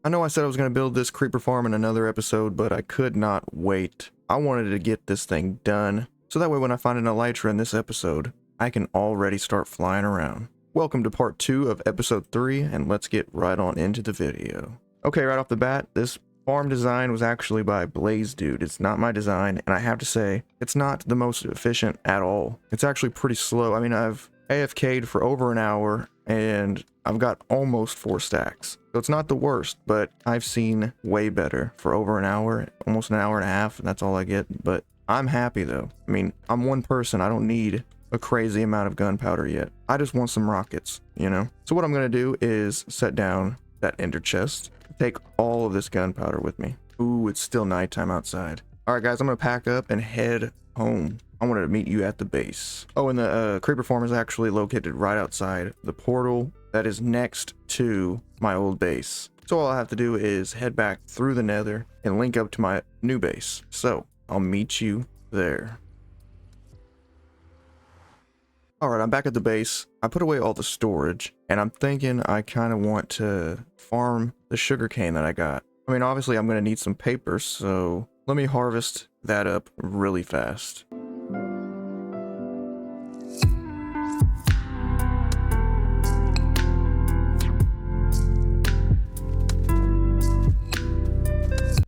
I know I said I was going to build this creeper farm in another episode, but I could not wait. I wanted to get this thing done, so that way when I find an elytra in this episode, I can already start flying around. Welcome to part 2 of episode 3, and let's get right on into the video. Okay, right off the bat, this farm design was actually by Blaze Dude. It's not my design, and I have to say, it's not the most efficient at all. It's actually pretty slow. I mean, I've AFK'd for over an hour, and I've got almost 4 stacks. So it's not the worst, but I've seen way better for over an hour, almost an hour and a half, and that's all I get. But I'm happy though. I mean, I'm one person. I don't need a crazy amount of gunpowder yet. I just want some rockets, you know? So what I'm gonna do is set down that ender chest, take all of this gunpowder with me. Ooh, it's still nighttime outside. All right, guys, I'm gonna pack up and head home. I wanted to meet you at the base. Oh, and the creeper farm is actually located right outside the portal that is next to my old base. So all I have to do is head back through the nether and link up to my new base. So I'll meet you there. All right, I'm back at the base. I put away all the storage, and I'm thinking I kind of want to farm the sugarcane that I got. I mean, obviously I'm going to need some paper, so let me harvest that up really fast.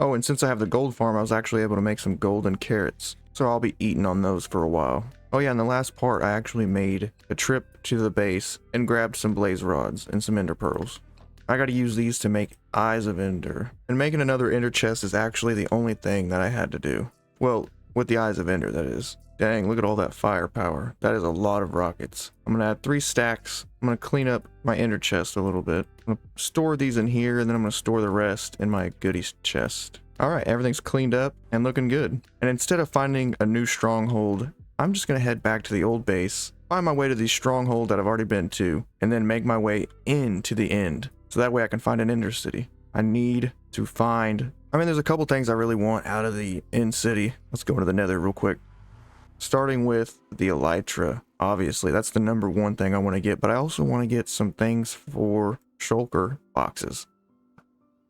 Oh, and since I have the gold farm, I was actually able to make some golden carrots, so I'll be eating on those for a while. Oh yeah, in the last part, I actually made a trip to the base and grabbed some blaze rods and some ender pearls. I gotta use these to make eyes of ender. And making another ender chest is actually the only thing that I had to do. Well, with the eyes of ender, that is. Dang, look at all that firepower. That is a lot of rockets. I'm gonna add 3 stacks. I'm gonna clean up my ender chest a little bit. I'm gonna store these in here, and then I'm gonna store the rest in my goodies chest. All right, everything's cleaned up and looking good. And instead of finding a new stronghold, I'm just gonna head back to the old base, find my way to the stronghold that I've already been to, and then make my way into the end. So that way I can find an ender city. I need to find... I mean, there's a couple things I really want out of the end city. Let's go into the nether real quick. Starting with the elytra, obviously, that's the #1 thing I want to get, but I also want to get some things for shulker boxes.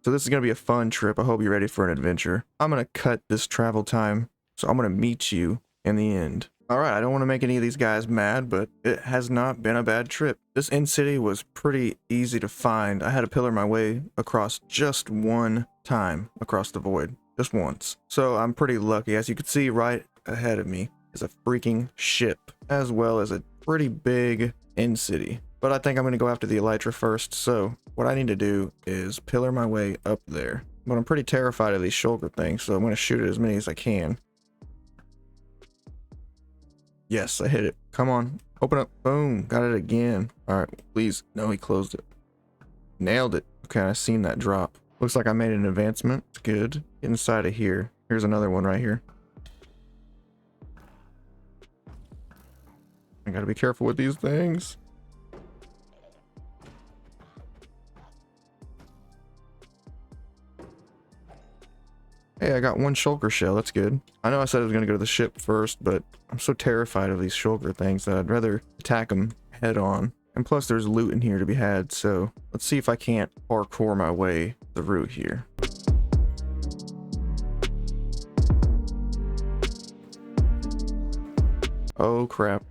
So this is going to be a fun trip. I hope you're ready for an adventure. I'm going to cut this travel time, so I'm going to meet you in the end. Alright, I don't want to make any of these guys mad, but it has not been a bad trip. This end city was pretty easy to find. I had to pillar my way across just one time across the void. Just once. So I'm pretty lucky. As you can see right ahead of me is a freaking ship, as well as a pretty big end city. But I think I'm going to go after the elytra first, so what I need to do is pillar my way up there. But I'm pretty terrified of these shulker things, so I'm going to shoot at as many as I can. Yes, I hit it. Come on. Open up. Boom. Got it again. Alright, please. No, he closed it. Nailed it. Okay, I seen that drop. Looks like I made an advancement. It's good. Get inside of here. Here's another one right here. I gotta be careful with these things. Hey, I got 1 shulker shell. That's good. I know I said I was going to go to the ship first, but I'm so terrified of these shulker things that I'd rather attack them head on. And plus, there's loot in here to be had, so let's see if I can't parkour my way through here. Oh, crap.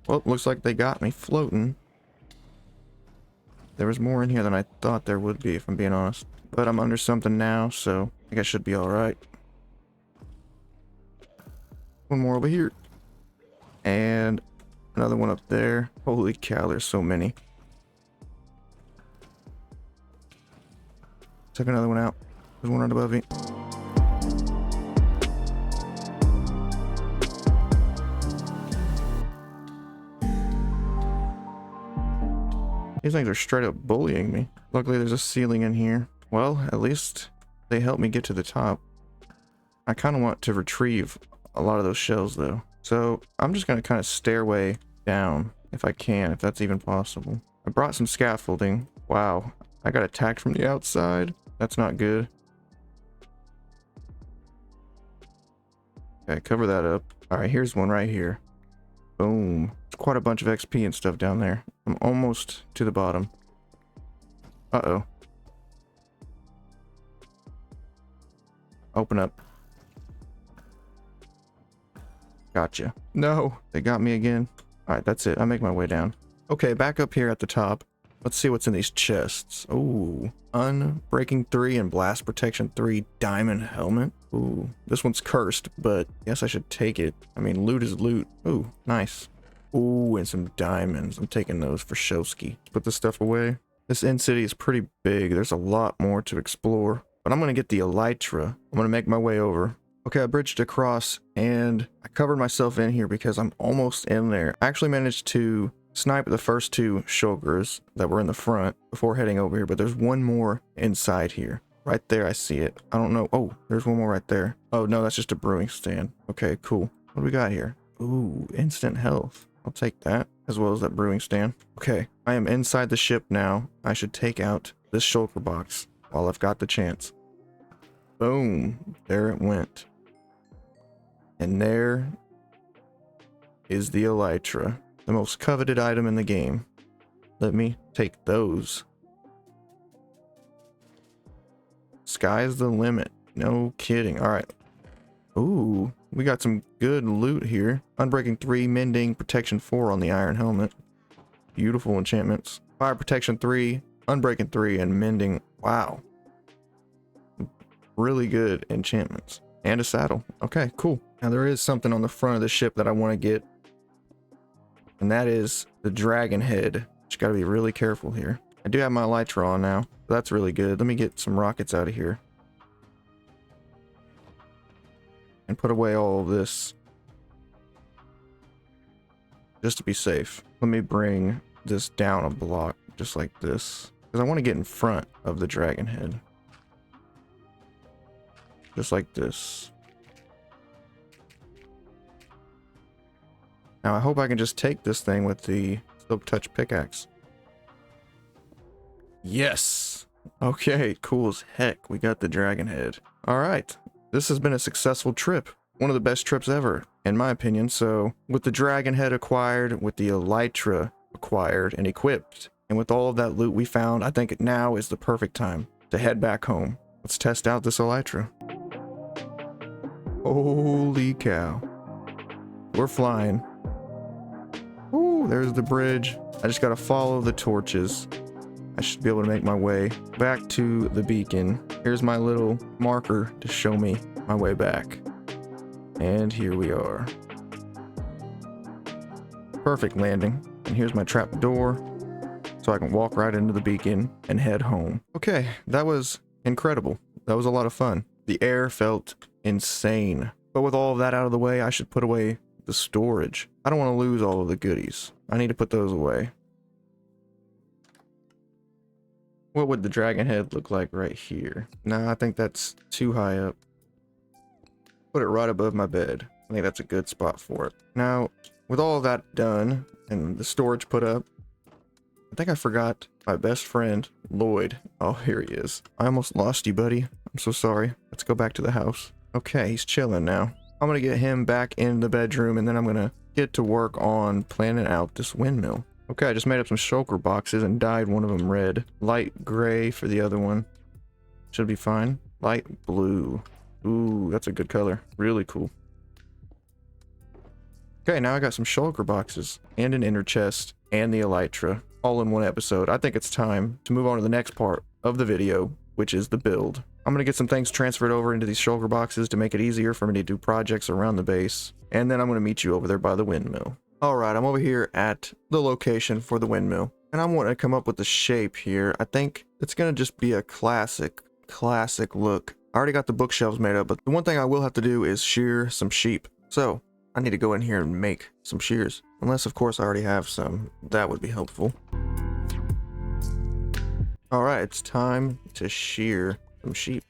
Well, looks like they got me floating. There was more in here than I thought there would be, if I'm being honest. But I'm under something now, so I think I should be alright. One more over here. And another one up there. Holy cow, there's so many. Took another one out. There's one right above me. These things are straight up bullying me. Luckily, there's a ceiling in here. Well, at least they helped me get to the top. I kind of want to retrieve a lot of those shells, though. So I'm just going to kind of stairway down, if I can, if that's even possible. I brought some scaffolding. Wow, I got attacked from the outside. That's not good. Okay, cover that up. All right, here's one right here. Boom. It's quite a bunch of XP and stuff down there. I'm almost to the bottom. Uh-oh. Open up. Gotcha. No, they got me again. Alright, that's it. I make my way down. Okay, back up here at the top. Let's see what's in these chests. Ooh. Unbreaking 3 and Blast Protection 3 diamond helmet. Ooh. This one's cursed, but I guess I should take it. I mean, loot is loot. Ooh, nice. Ooh, and some diamonds. I'm taking those for Showski. Put this stuff away. This end city is pretty big. There's a lot more to explore. But I'm going to get the Elytra. I'm going to make my way over. Okay, I bridged across and I covered myself in here because I'm almost in there. I actually managed to snipe the first 2 shulkers that were in the front before heading over here, but there's one more inside here. Right there, I see it. I don't know. Oh, there's one more right there. Oh, no, that's just a brewing stand. Okay, cool. What do we got here? Ooh, instant health. I'll take that, as well as that brewing stand. Okay, I am inside the ship now. I should take out this shulker box while I've got the chance. Boom. There it went. And there is the Elytra, the most coveted item in the game. Let me take those. Sky's the limit. No kidding. All right. Ooh, we got some good loot here. Unbreaking 3, Mending, Protection 4 on the iron helmet. Beautiful enchantments. Fire Protection 3, Unbreaking 3, and Mending. Wow. Really good enchantments. And a saddle. Okay, cool. Now there is something on the front of the ship that I want to get. And that is the dragon head. Just got to be really careful here. I do have my elytra on now. So that's really good. Let me get some rockets out of here. And put away all of this. Just to be safe. Let me bring this down a block. Just like this. Because I want to get in front of the dragon head. Just like this. Now I hope I can just take this thing with the Silk Touch pickaxe. Yes! Okay, cool as heck. We got the dragon head. Alright, this has been a successful trip. One of the best trips ever, in my opinion. So, with the dragon head acquired, with the elytra acquired and equipped, and with all of that loot we found, I think now is the perfect time to head back home. Let's test out this elytra. Holy cow. We're flying. Ooh, there's the bridge. I just gotta follow the torches. I should be able to make my way back to the beacon. Here's my little marker to show me my way back. And here we are. Perfect landing. And here's my trap door, so I can walk right into the beacon and head home. Okay, that was incredible. That was a lot of fun. The air felt insane. But with all of that out of the way, I should put away the storage. I don't want to lose all of the goodies. I need to put those away. What would the dragon head look like right here? Nah, I think that's too high up. Put it right above my bed. I think that's a good spot for it. Now, with all of that done and the storage put up, I think I forgot my best friend, Lloyd. Oh, here he is. I almost lost you, buddy. I'm so sorry. Let's go back to the house. Okay, he's chilling now. I'm gonna get him back in the bedroom, and then I'm gonna get to work on planning out this windmill. Okay, I just made up some shulker boxes and dyed one of them red. Light gray for the other one. Should be fine. Light blue. Ooh, that's a good color. Really cool. Okay, now I got some shulker boxes and an inner chest and the elytra all in one episode. I think it's time to move on to the next part of the video, which is the build. I'm going to get some things transferred over into these shulker boxes to make it easier for me to do projects around the base. And then I'm going to meet you over there by the windmill. Alright, I'm over here at the location for the windmill. And I'm wanting to come up with the shape here. I think it's going to just be a classic look. I already got the bookshelves made up, but the one thing I will have to do is shear some sheep. So, I need to go in here and make some shears. Unless, of course, I already have some. That would be helpful. Alright, it's time to shear some sheep.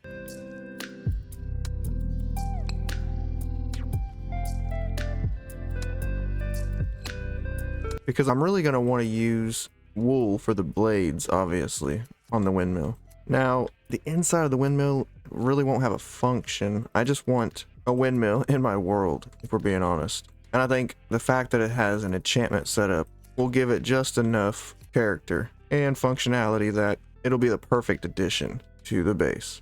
Because I'm really going to want to use wool for the blades, obviously, on the windmill. Now, the inside of the windmill really won't have a function. I just want a windmill in my world, if we're being honest. And I think the fact that it has an enchantment setup will give it just enough character and functionality that it'll be the perfect addition to the base.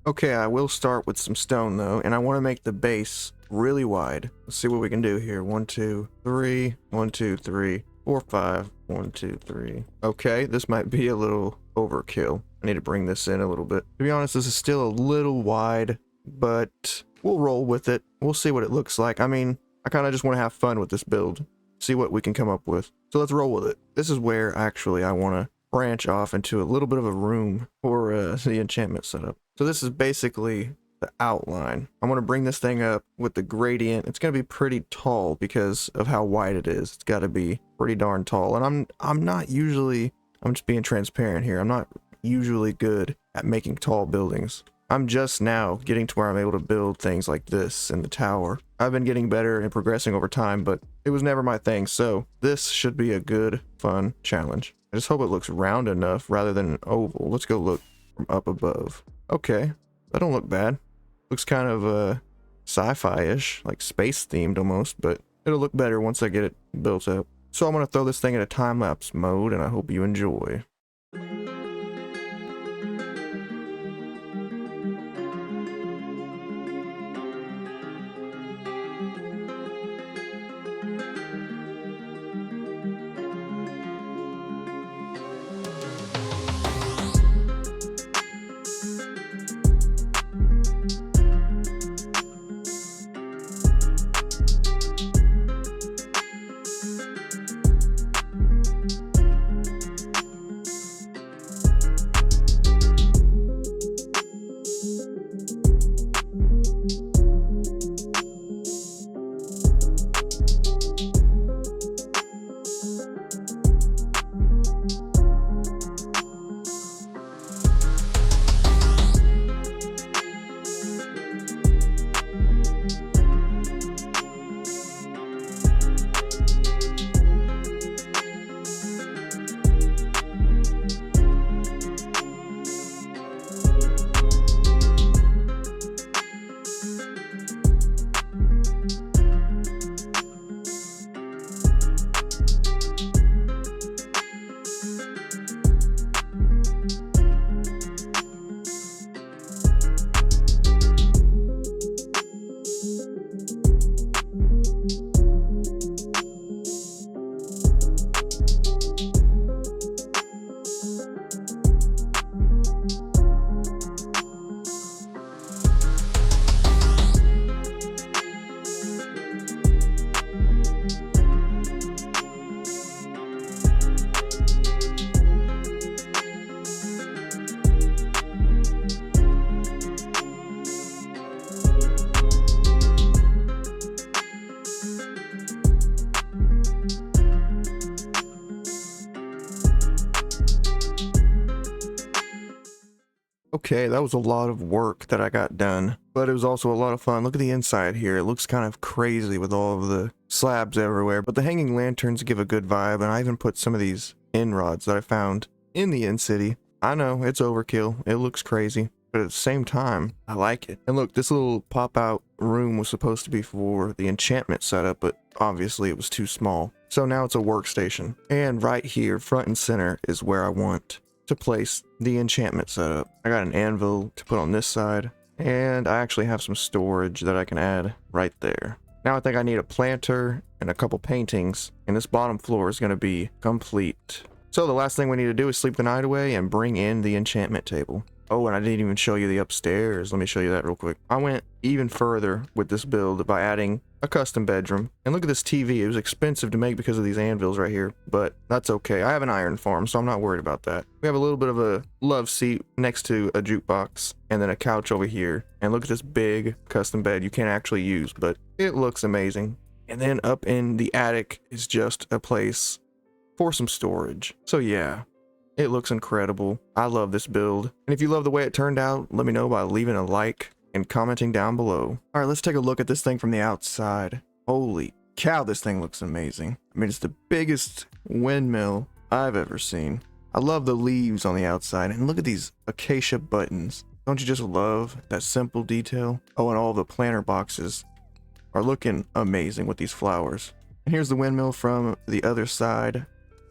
Okay, I will start with some stone though, and I want to make the base really wide. Let's see what we can do here. 1, 2, 3, 1, 2, 3, 4, 5, 1, 2, 3. Okay, this might be a little overkill. I need to bring this in a little bit. To be honest, this is still a little wide, but we'll roll with it. We'll see what it looks like. I mean, I kind of just want to have fun with this build, see what we can come up with. So let's roll with it. This is where actually I want to branch off into a little bit of a room for the enchantment setup. So this is basically the outline. I'm going to bring this thing up with the gradient. It's going to be pretty tall because of how wide it is. It's got to be pretty darn tall. And I'm not usually, I'm just being transparent here, I'm not usually good at making tall buildings. I'm just now getting to where I'm able to build things like this in the tower. I've been getting better and progressing over time, but it was never my thing. So this should be a good, fun challenge. I just hope it looks round enough rather than an oval. Let's go look from up above. Okay, that don't look bad. Looks kind of sci-fi-ish, like space themed almost, but it'll look better once I get it built up. So I'm gonna throw this thing in a time-lapse mode, and I hope you enjoy. Okay, that was a lot of work that I got done, but it was also a lot of fun. Look at the inside here. It looks kind of crazy with all of the slabs everywhere, but the hanging lanterns give a good vibe, and I even put some of these end rods that I found in the end city. I know, it's overkill. It looks crazy, but at the same time, I like it. And look, this little pop-out room was supposed to be for the enchantment setup, but obviously it was too small. So now it's a workstation. And right here, front and center, is where I want to place the enchantment setup. I got an anvil to put on this side, and I actually have some storage that I can add right there. Now I think I need a planter and a couple paintings, and this bottom floor is going to be complete. So the last thing we need to do is sleep the night away and bring in the enchantment table. Oh, and I didn't even show you the upstairs. Let me show you that real quick. I went even further with this build by adding a custom bedroom. And look at this TV. It was expensive to make because of these anvils right here, but that's okay. I have an iron farm, so I'm not worried about that. We have a little bit of a love seat next to a jukebox, and then a couch over here. And look at this big custom bed you can't actually use, but it looks amazing. And then up in the attic is just a place for some storage. So yeah, it looks incredible. I love this build. And if you love the way it turned out, let me know by leaving a like and commenting down below. All right, let's take a look at this thing from the outside. Holy cow, this thing looks amazing. I mean, it's the biggest windmill I've ever seen. I love the leaves on the outside, and look at these acacia buttons. Don't you just love that simple detail? Oh, and all the planter boxes are looking amazing with these flowers. And here's the windmill from the other side.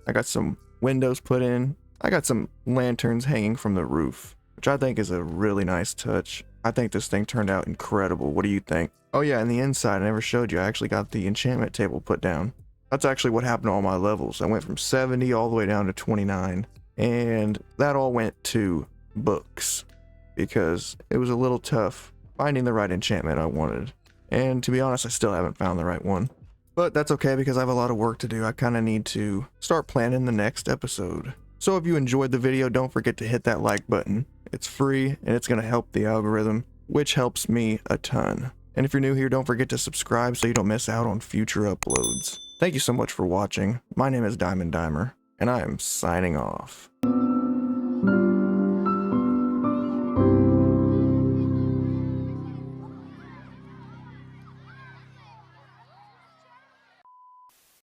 I got some windows put in. I got some lanterns hanging from the roof, which I think is a really nice touch. I think this thing turned out incredible. What do you think? Oh yeah, and the inside, I never showed you. I actually got the enchantment table put down. That's actually what happened to all my levels. I went from 70 all the way down to 29. And that all went to books because it was a little tough finding the right enchantment I wanted. And to be honest, I still haven't found the right one. But that's okay because I have a lot of work to do. I kind of need to start planning the next episode. So if you enjoyed the video, don't forget to hit that like button. It's free and it's going to help the algorithm, which helps me a ton. And if you're new here, don't forget to subscribe so you don't miss out on future uploads. Thank you so much for watching. My name is Diamond Dimer, and I am signing off.